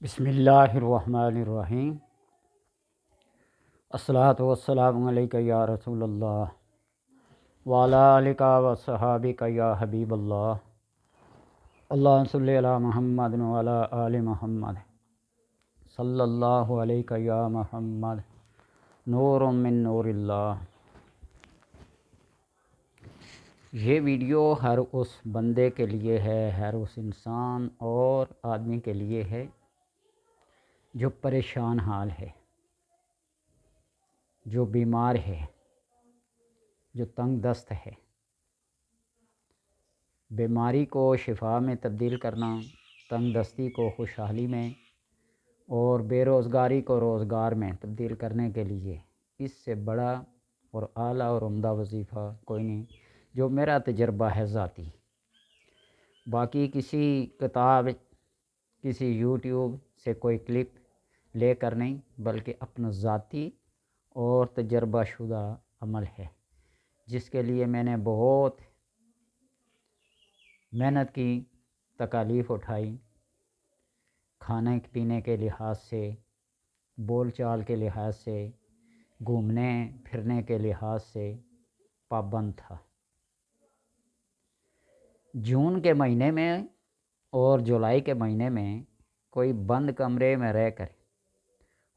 بسم اللہ الرحمن الرحیم۔ الصلاۃ والسلام علیک یا رسول اللہ وعلی آلک و صحابک یا حبیب اللہ۔ اللہم صلی علی محمد وعلی آل محمد صلی اللہ علیہ یا محمد نور من نور اللہ۔ یہ ویڈیو ہر اس بندے کے لیے ہے، ہر اس انسان اور آدمی کے لیے ہے جو پریشان حال ہے، جو بیمار ہے، جو تنگ دست ہے۔ بیماری کو شفا میں تبدیل کرنا، تنگ دستی کو خوشحالی میں اور بے روزگاری کو روزگار میں تبدیل کرنے کے لیے اس سے بڑا اور اعلیٰ اور عمدہ وظیفہ کوئی نہیں، جو میرا تجربہ ہے ذاتی۔ باقی کسی کتاب، کسی یوٹیوب سے کوئی کلپ لے کر نہیں، بلکہ اپنا ذاتی اور تجربہ شدہ عمل ہے، جس کے لیے میں نے بہت محنت کی، تکالیف اٹھائی، کھانے پینے کے لحاظ سے، بول چال کے لحاظ سے، گھومنے پھرنے کے لحاظ سے پابند تھا۔ جون کے مہینے میں اور جولائی کے مہینے میں کوئی بند کمرے میں رہ کر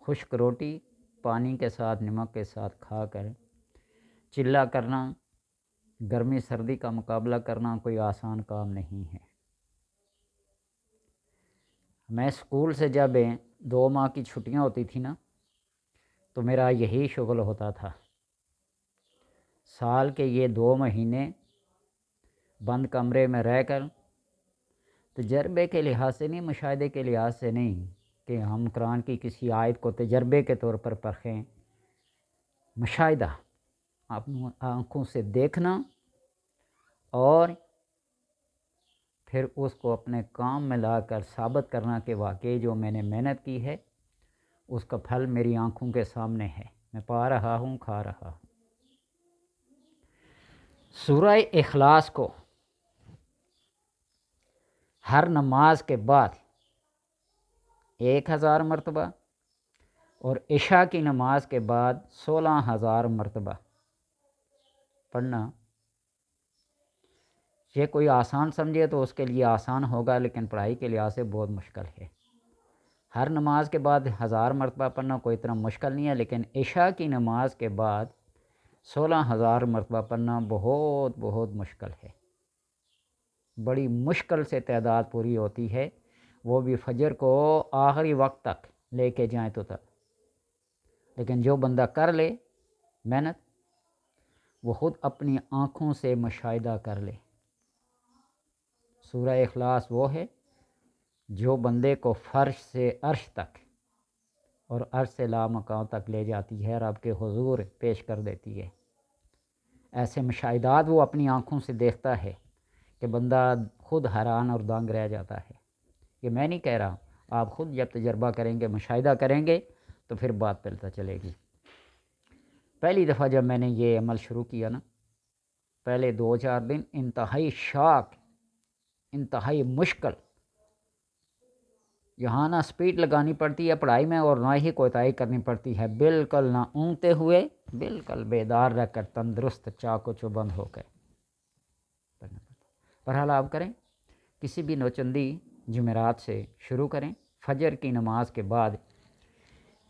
خشک روٹی پانی کے ساتھ نمک کے ساتھ کھا کر چلا کرنا، گرمی سردی کا مقابلہ کرنا کوئی آسان کام نہیں ہے۔ میں اسکول سے جب 2 ماہ کی چھٹیاں ہوتی تھی نا، تو میرا یہی شغل ہوتا تھا۔ سال کے یہ 2 مہینے بند کمرے میں رہ کر، تجربے کے لحاظ سے نہیں، مشاہدے کے لحاظ سے نہیں کہ ہم قرآن کی کسی آیت کو تجربے کے طور پر پرکھیں، مشاہدہ، اپنی آنکھوں سے دیکھنا اور پھر اس کو اپنے کام میں لا کر ثابت کرنا کہ واقعی جو میں نے محنت کی ہے اس کا پھل میری آنکھوں کے سامنے ہے، میں پا رہا ہوں، کھا رہا ہوں۔ سورہ اخلاص کو ہر نماز کے بعد 1000 مرتبہ اور عشاء کی نماز کے بعد 16,000 مرتبہ پڑھنا، یہ کوئی آسان سمجھے تو اس کے لیے آسان ہوگا، لیکن پڑھائی کے لحاظ سے بہت مشکل ہے۔ ہر نماز کے بعد 1000 مرتبہ پڑھنا کوئی اتنا مشکل نہیں ہے، لیکن عشاء کی نماز کے بعد 16,000 مرتبہ پڑھنا بہت بہت مشکل ہے۔ بڑی مشکل سے تعداد پوری ہوتی ہے، وہ بھی فجر کو آخری وقت تک لے کے جائیں تو تک۔ لیکن جو بندہ کر لے محنت، وہ خود اپنی آنکھوں سے مشاہدہ کر لے۔ سورہ اخلاص وہ ہے جو بندے کو فرش سے عرش تک اور عرش سے لامکان تک لے جاتی ہے، رب کے حضور پیش کر دیتی ہے۔ ایسے مشاہدات وہ اپنی آنکھوں سے دیکھتا ہے کہ بندہ خود حیران اور دنگ رہ جاتا ہے۔ یہ میں نہیں کہہ رہا، آپ خود جب تجربہ کریں گے، مشاہدہ کریں گے تو پھر بات پتہ چلے گی۔ پہلی دفعہ جب میں نے یہ عمل شروع کیا نا، پہلے 2-4 دن انتہائی شاک، انتہائی مشکل، یہاں نہ سپیڈ لگانی پڑتی ہے پڑھائی میں اور نہ ہی کوتاہی کرنی پڑتی ہے، بالکل نہ اونگتے ہوئے، بالکل بیدار رہ کر، تندرست چاق و چوبند ہو کر پڑھنا پڑتا ہے۔ بہرحال آپ کریں، کسی بھی نوچندی جمعرات سے شروع کریں۔ فجر کی نماز کے بعد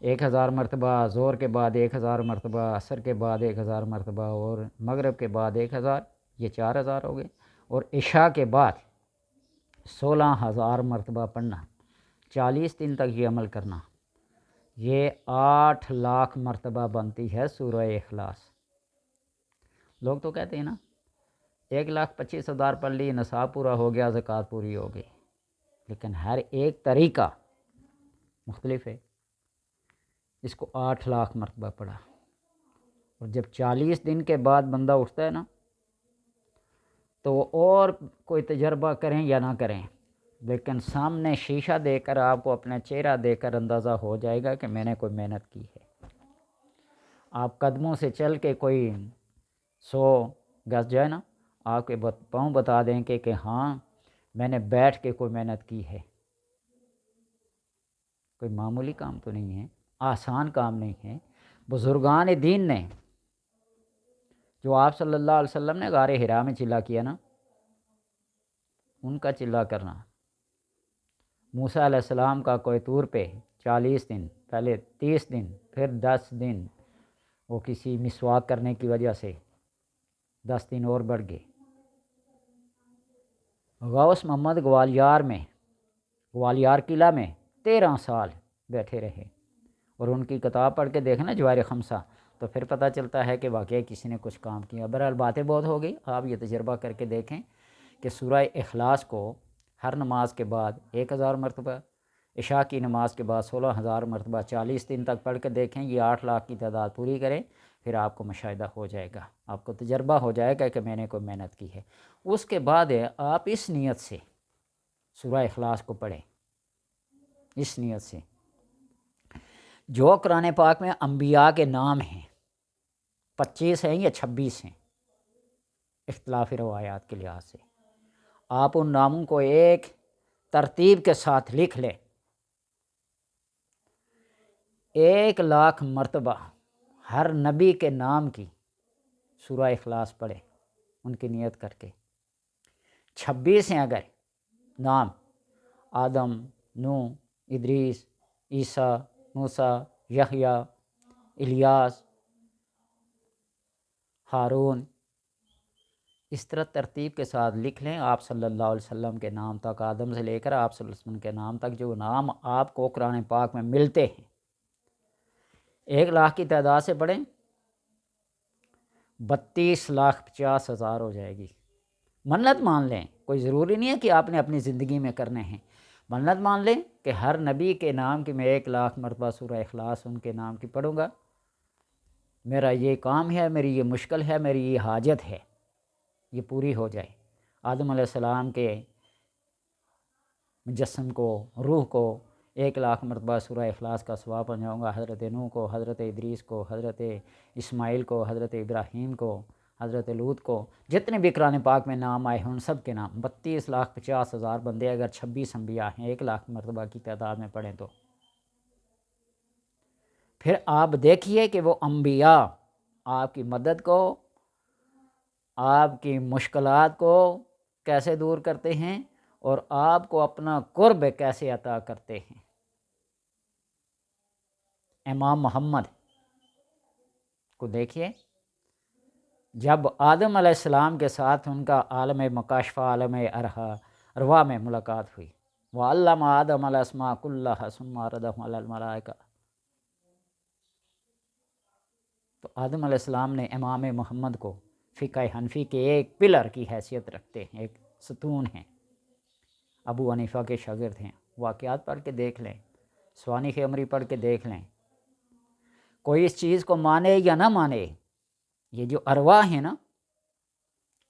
1000 مرتبہ، ظہر کے بعد 1000 مرتبہ، عصر کے بعد 1000 مرتبہ اور مغرب کے بعد 1000، یہ 4000 ہو گئے، اور عشاء کے بعد 16,000 مرتبہ پڑھنا، 40 دن تک یہ عمل کرنا، یہ 8 لاکھ مرتبہ بنتی ہے سورہ اخلاص۔ لوگ تو کہتے ہیں نا 1,25,000 پڑھ لی، نصاب پورا ہو گیا، زکوٰۃ پوری ہو گئی، لیکن ہر ایک طریقہ مختلف ہے۔ اس کو 8 لاکھ مرتبہ پڑھا، اور جب 40 دن کے بعد بندہ اٹھتا ہے نا، تو وہ اور کوئی تجربہ کریں یا نہ کریں، لیکن سامنے شیشہ دے کر آپ کو اپنا چہرہ دے کر اندازہ ہو جائے گا کہ میں نے کوئی محنت کی ہے۔ آپ قدموں سے چل کے کوئی 100 گز جائے نا، آپ کے پاؤں بتا دیں کہ ہاں میں نے بیٹھ کے کوئی محنت کی ہے۔ کوئی معمولی کام تو نہیں ہے، آسان کام نہیں ہے۔ بزرگان دین نے جو آپ صلی اللہ علیہ وسلم نے غار حرا میں چلا کیا نا، ان کا چلا کرنا، موسیٰ علیہ السلام کا کوہ طور پہ 40 دن، پہلے 30 دن، پھر 10 دن، وہ کسی مسواک کرنے کی وجہ سے 10 دن اور بڑھ گئے۔ غوث محمد گوالیار قلعہ میں 13 سال بیٹھے رہے، اور ان کی کتاب پڑھ کے دیکھنا جواہر خمسہ، تو پھر پتہ چلتا ہے کہ واقعی کسی نے کچھ کام کیا۔ بہرحال باتیں بہت ہو گئی، آپ یہ تجربہ کر کے دیکھیں کہ سورہ اخلاص کو ہر نماز کے بعد 1000 مرتبہ، عشاء کی نماز کے بعد 16000 مرتبہ 40 دن تک پڑھ کے دیکھیں، یہ 8 لاکھ کی تعداد پوری کریں، پھر آپ کو مشاہدہ ہو جائے گا، آپ کو تجربہ ہو جائے گا کہ میں نے کوئی محنت کی ہے۔ اس کے بعد آپ اس نیت سے سورہ اخلاص کو پڑھیں، اس نیت سے۔ جو قرآن پاک میں انبیاء کے نام ہیں 25 ہیں یا 26 ہیں، اختلاف روایات کے لحاظ سے، آپ ان ناموں کو ایک ترتیب کے ساتھ لکھ لیں، 1,00,000 مرتبہ ہر نبی کے نام کی سورہ اخلاص پڑھیں ان کی نیت کر کے۔ 26 ہیں اگر نام، آدم، نوح، ادریس، عیسیٰ، موسیٰ، یحییٰ، الیاس، ہارون، اس طرح ترتیب کے ساتھ لکھ لیں آپ صلی اللہ علیہ وسلم کے نام تک، آدم سے لے کر آپ صلی اللہ علیہ وسلم کے نام تک جو نام آپ کو قرآن پاک میں ملتے ہیں، 1,00,000 کی تعداد سے پڑھیں، 32,50,000 ہو جائے گی۔ منت مان لیں، کوئی ضروری نہیں ہے کہ آپ نے اپنی زندگی میں کرنے ہیں، منت مان لیں کہ ہر نبی کے نام کی میں 1,00,000 مرتبہ سورہ اخلاص ان کے نام کی پڑھوں گا، میرا یہ کام ہے، میری یہ مشکل ہے، میری یہ حاجت ہے، یہ پوری ہو جائے۔ آدم علیہ السلام کے مجسم کو، روح کو 1,00,000 مرتبہ سورہ اخلاص کا ثواب پہنچاؤں گا، حضرت نوح کو، حضرت ادریس کو، حضرت اسماعیل کو، حضرت ابراہیم کو، حضرت لوط کو، جتنے بھی قرآن پاک میں نام آئے ہیں ان سب کے نام، 32,50,000 بندے اگر 26 انبیاء ہیں 1,00,000 مرتبہ کی تعداد میں پڑھیں تو پھر آپ دیکھیے کہ وہ انبیاء آپ کی مدد کو، آپ کی مشکلات کو کیسے دور کرتے ہیں اور آپ کو اپنا قرب کیسے عطا کرتے ہیں۔ امام محمد کو دیکھیے، جب آدم علیہ السلام کے ساتھ ان کا عالم مکاشفہ، عالم ارواح میں ملاقات ہوئی، وَعَلَّمَ آدَمَ الْأَسْمَاءَ كُلَّهَا ثُمَّ عَرَضَهُمْ عَلَى الْمَلَائِكَةِ، تو آدم علیہ السلام نے امام محمد کو فقہ حنفی کے ایک پلر کی حیثیت رکھتے ہیں، ایک ستون ہیں، ابو حنیفہ کے شاگرد ہیں۔ واقعات پڑھ کے دیکھ لیں، سوانح عمری پڑھ کے دیکھ لیں، کوئی اس چیز کو مانے یا نہ مانے، یہ جو ارواح ہیں نا،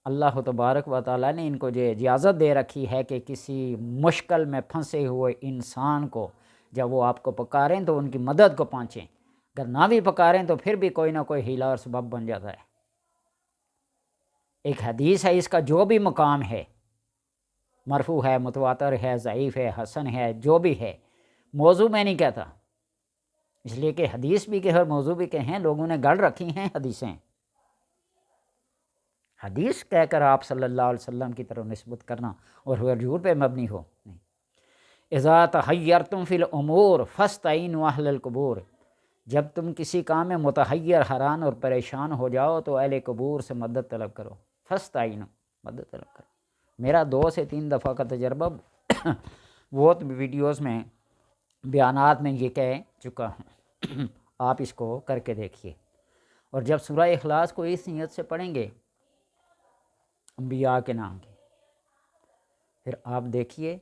اللہ تبارک و تعالیٰ نے ان کو جو اجازت دے رکھی ہے کہ کسی مشکل میں پھنسے ہوئے انسان کو جب وہ آپ کو پکاریں تو ان کی مدد کو پہنچیں، اگر نہ بھی پکاریں تو پھر بھی کوئی نہ کوئی حیلہ اور سبب بن جاتا ہے۔ ایک حدیث ہے، اس کا جو بھی مقام ہے، مرفوع ہے، متواتر ہے، ضعیف ہے، حسن ہے، جو بھی ہے، موضوع میں نہیں کہتا، اس لیے کہ حدیث بھی کہ اور موضوع بھی کہ ہیں، لوگوں نے گڑھ رکھی ہیں حدیثیں، حدیث کہہ کر آپ صلی اللہ علیہ وسلم کی طرف نسبت کرنا اور حضور پہ مبنی ہو نہیں۔ اذا تحیرتم فی الامور فاستعینوا اہل القبور، جب تم کسی کام میں متحیر، حیران اور پریشان ہو جاؤ تو اہل قبور سے مدد طلب کرو، فاستعینوا، مدد طلب کرو۔ میرا 2 سے 3 دفعہ کا تجربہ بہت ویڈیوز میں، بیانات میں یہ کہہ چکا ہوں، آپ اس کو کر کے دیکھیے۔ اور جب سورہ اخلاص کو اس نیت سے پڑھیں گے انبیاء کے نام کی، پھر آپ دیکھیے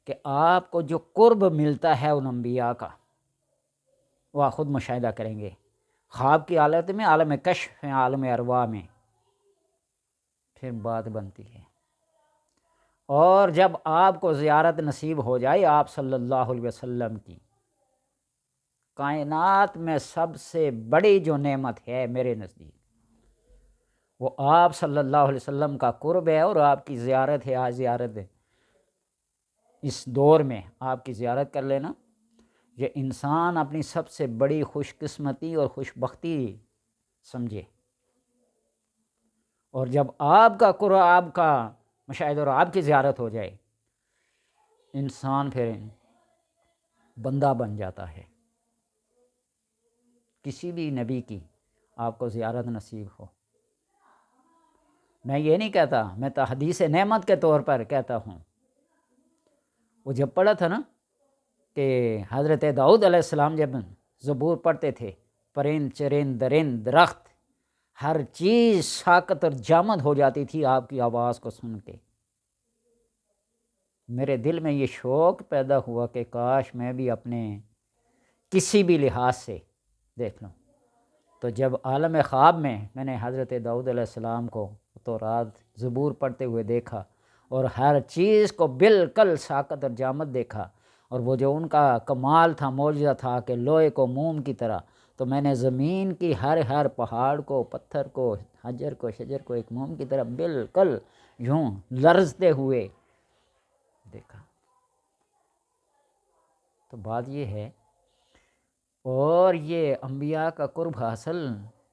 کہ آپ کو جو قرب ملتا ہے ان انبیاء کا وہ آپ خود مشاہدہ کریں گے، خواب کی حالت میں، عالم کشف میں، عالم ارواح میں، پھر بات بنتی ہے۔ اور جب آپ کو زیارت نصیب ہو جائے آپ صلی اللہ علیہ وسلم کی، کائنات میں سب سے بڑی جو نعمت ہے میرے نزدیک وہ آپ صلی اللہ علیہ وسلم کا قرب ہے اور آپ کی زیارت ہے۔ آج زیارت ہے، اس دور میں آپ کی زیارت کر لینا، یہ انسان اپنی سب سے بڑی خوش قسمتی اور خوش بختی سمجھے، اور جب آپ کا قرآن، آپ کا مشاہدہ اور آپ کی زیارت ہو جائے، انسان پھر بندہ بن جاتا ہے۔ کسی بھی نبی کی آپ کو زیارت نصیب ہو، میں یہ نہیں کہتا، میں تحدیث نعمت کے طور پر کہتا ہوں۔ وہ جب پڑھا تھا نا کہ حضرت داؤد علیہ السلام جب زبور پڑھتے تھے، پرند چرند درند درخت ہر چیز ساکت اور جامد ہو جاتی تھی آپ کی آواز کو سن کے۔ میرے دل میں یہ شوق پیدا ہوا کہ کاش میں بھی اپنے کسی بھی لحاظ سے دیکھ لوں۔ تو جب عالم خواب میں نے حضرت داؤد علیہ السلام کو تورات زبور پڑھتے ہوئے دیکھا اور ہر چیز کو بالکل ساکت اور جامد دیکھا، اور وہ جو ان کا کمال تھا، معجزہ تھا کہ لوہے کو موم کی طرح، تو میں نے زمین کی ہر پہاڑ کو، پتھر کو، حجر کو، شجر کو ایک موم کی طرح بالکل یوں لرزتے ہوئے دیکھا۔ تو بات یہ ہے، اور یہ انبیاء کا قرب حاصل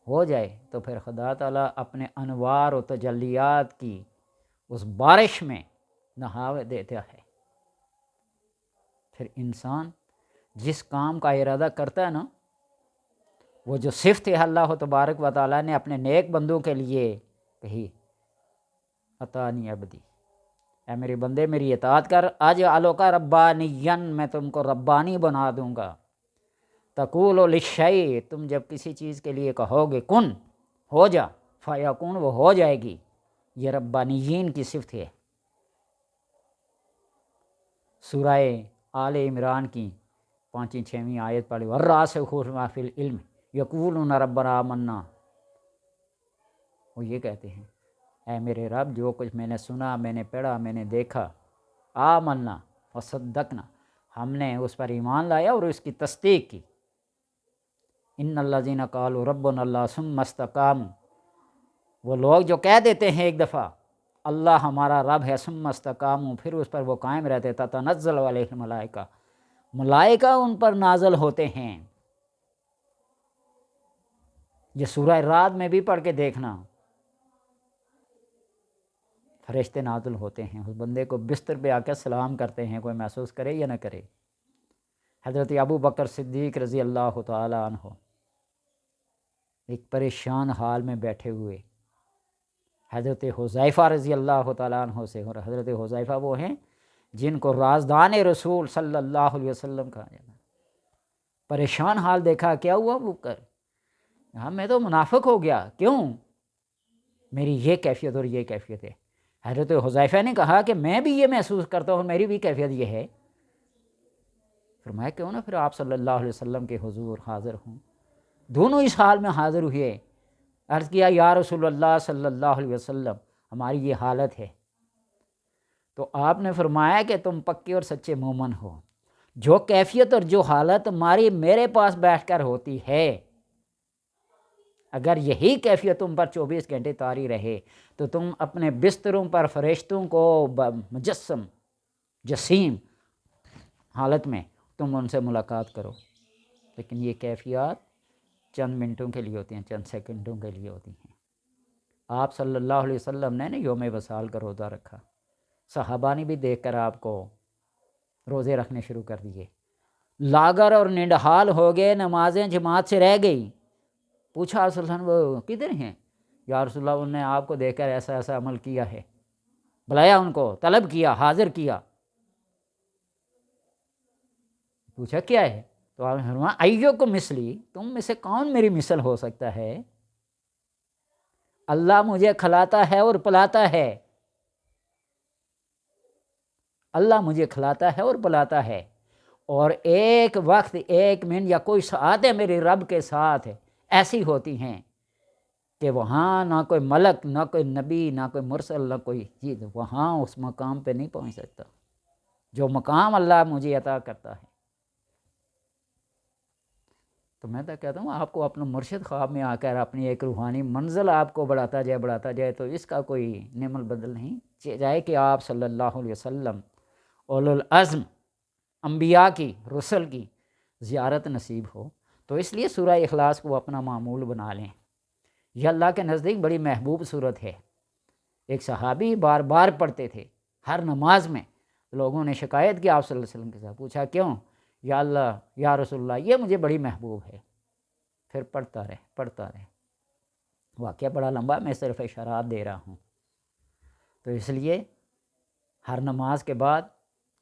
ہو جائے تو پھر خدا تعالیٰ اپنے انوار و تجلیات کی اس بارش میں نہاوے دیتا ہے۔ پھر انسان جس کام کا ارادہ کرتا ہے نا، وہ جو صفت اللہ تبارک و تعالیٰ نے اپنے نیک بندوں کے لیے کہی، عطانی عبدی، اے میرے بندے میری اطاعت کر، اجعلک ربانیا، میں تم کو ربانی بنا دوں گا۔ تقول للشیء، تم جب کسی چیز کے لیے کہو گے کن ہو جا، فیکون، وہ ہو جائے گی۔ یہ ربانیین کی صفت ہے۔ سورہ آل عمران کی 5ویں 6ویں آیت پڑھی، والراسخون فی العلم یقولون ربنا آمنا، وہ یہ کہتے ہیں اے میرے رب جو کچھ میں نے سنا، میں نے پڑھا، میں نے دیکھا، آمنا وصدقنا، ہم نے اس پر ایمان لایا اور اس کی تصدیق کی۔ ان الذین قالوا ربنا اللہ ثم استقاموا، وہ لوگ جو کہہ دیتے ہیں ایک دفعہ اللہ ہمارا رب ہے، ثم استقاموا، پھر اس پر وہ قائم رہتے، تتنزل علیہم الملائکہ، ملائکہ ان پر نازل ہوتے ہیں۔ یہ سورہ رات میں بھی پڑھ کے دیکھنا، فرشتے نازل ہوتے ہیں، اس بندے کو بستر پہ آ کے سلام کرتے ہیں، کوئی محسوس کرے یا نہ کرے۔ حضرت ابو بکر صدیق رضی اللہ تعالی عنہ ایک پریشان حال میں بیٹھے ہوئے حضرت حذیفہ رضی اللہ تعالیٰ عنہ سے، اور حضرت حذیفہ وہ ہیں جن کو رازدان رسول صلی اللہ علیہ وسلم کہا جاتا ہے۔ پریشان حال دیکھا، کیا ہوا ابو بکر؟ میں تو منافق ہو گیا، کیوں؟ میری یہ کیفیت اور یہ کیفیت ہے۔ حضرت حذیفہ نے کہا کہ میں بھی یہ محسوس کرتا ہوں، میری بھی کیفیت یہ ہے۔ فرمایا کیوں نہ پھر آپ صلی اللہ علیہ وسلم کے حضور حاضر ہوں۔ دونوں اس حال میں حاضر ہوئے، عرض کیا یا رسول اللہ صلی اللہ علیہ وسلم ہماری یہ حالت ہے۔ تو آپ نے فرمایا کہ تم پکے اور سچے مومن ہو، جو کیفیت اور جو حالت ہماری میرے پاس بیٹھ کر ہوتی ہے، اگر یہی کیفیت تم پر 24 گھنٹے طاری رہے تو تم اپنے بستروں پر فرشتوں کو مجسم جسیم حالت میں تم ان سے ملاقات کرو، لیکن یہ کیفیات چند منٹوں کے لیے ہوتی ہیں، چند سیکنڈوں کے لیے ہوتی ہیں۔ آپ صلی اللہ علیہ وسلم نے یوم وصال کا روزہ رکھا، صحابہ نے بھی دیکھ کر آپ کو روزے رکھنے شروع کر دیے، لاغر اور ننڈحال ہو گئے، نمازیں جماعت سے رہ گئی۔ پوچھا رسول اللہ وہ کدھر ہیں؟ یا رسول اللہ انہوں نے آپ کو دیکھ کر ایسا ایسا عمل کیا ہے، بلایا ان کو، طلب کیا، حاضر کیا۔ پوچھا کیا ہے؟ تو آپ نے فرمایا ایوکم مثلی، تم میں سے کون میری مثل ہو سکتا ہے؟ اللہ مجھے کھلاتا ہے اور پلاتا ہے، اللہ مجھے کھلاتا ہے اور پلاتا ہے، اور ایک وقت ایک منٹ یا کوئی ساعتیں میرے رب کے ساتھ ایسی ہوتی ہیں کہ وہاں نہ کوئی ملک، نہ کوئی نبی، نہ کوئی مرسل، نہ کوئی چیز وہاں اس مقام پہ نہیں پہنچ سکتا جو مقام اللہ مجھے عطا کرتا ہے۔ تو میں تو کہتا ہوں آپ کو اپنا مرشد خواب میں آ کر اپنی ایک روحانی منزل آپ کو بڑھاتا جائے تو اس کا کوئی نعم البدل نہیں جائے کہ آپ صلی اللہ علیہ وسلم اولو العزم انبیاء کی، رسل کی زیارت نصیب ہو، تو اس لیے سورہ اخلاص کو اپنا معمول بنا لیں۔ یہ اللہ کے نزدیک بڑی محبوب صورت ہے۔ ایک صحابی بار بار پڑھتے تھے ہر نماز میں، لوگوں نے شکایت کی آپ صلی اللہ علیہ وسلم کے ساتھ، پوچھا کیوں؟ یا اللہ یا رسول اللہ یہ مجھے بڑی محبوب ہے۔ پھر پڑھتا رہے۔ واقعہ بڑا لمبا، میں صرف اشارات دے رہا ہوں۔ تو اس لیے ہر نماز کے بعد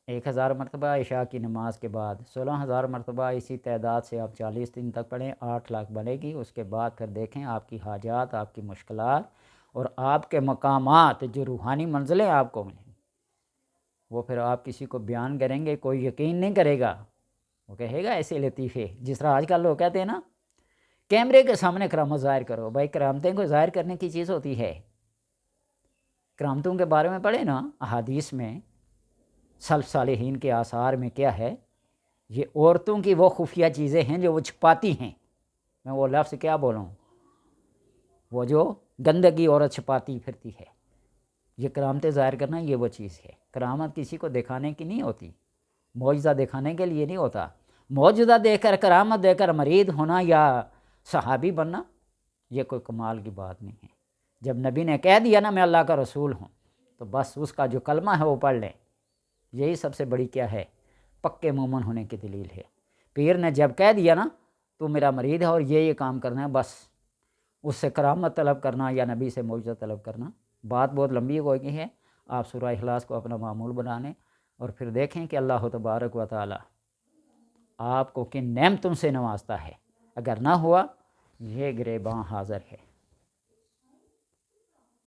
1000 مرتبہ، عشاء کی نماز کے بعد 16000 مرتبہ، اسی تعداد سے آپ 40 دن تک پڑھیں، 8 لاکھ بنے گی۔ اس کے بعد پھر دیکھیں آپ کی حاجات، آپ کی مشکلات اور آپ کے مقامات، جو روحانی منزلیں آپ کو ملیں، وہ پھر آپ کسی کو بیان کریں گے، کوئی یقین نہیں کرے گا، وہ کہے گا ایسے لطیفے، جس طرح آج کل لوگ کہتے ہیں نا کیمرے کے سامنے کرامت ظاہر کرو۔ بھائی کرامتیں کو ظاہر کرنے کی چیز ہوتی ہے۔ کرامتوں کے بارے میں پڑھیں نا احادیث میں، سلف صالحین کے آثار میں کیا ہے، یہ عورتوں کی وہ خفیہ چیزیں ہیں جو وہ چھپاتی ہیں۔ میں وہ لفظ کیا بولوں، وہ جو گندگی عورت چھپاتی پھرتی ہے، یہ کرامتیں ظاہر کرنا یہ وہ چیز ہے۔ کرامت کسی کو دکھانے کی نہیں ہوتی، معجزہ دکھانے کے لیے نہیں ہوتا۔ معجزہ دے کر، کرامت دے کر مرید ہونا یا صحابی بننا یہ کوئی کمال کی بات نہیں ہے۔ جب نبی نے کہہ دیا نا میں اللہ کا رسول ہوں، تو بس اس کا جو کلمہ ہے وہ پڑھ لیں، یہی سب سے بڑی کیا ہے، پکے مومن ہونے کی دلیل ہے۔ پیر نے جب کہہ دیا نا تو میرا مرید ہے اور یہ کام کرنا ہے، بس اس سے کرامت طلب کرنا یا نبی سے معجزہ طلب کرنا بات بہت لمبی ہو گئی ہے۔ آپ سورہ اخلاص کو اپنا معمول بنا لیں اور پھر دیکھیں کہ اللہ تبارک و تعالی آپ کو کن نعمتوں سے نوازتا ہے۔ اگر نہ ہوا یہ گریباں حاضر ہے۔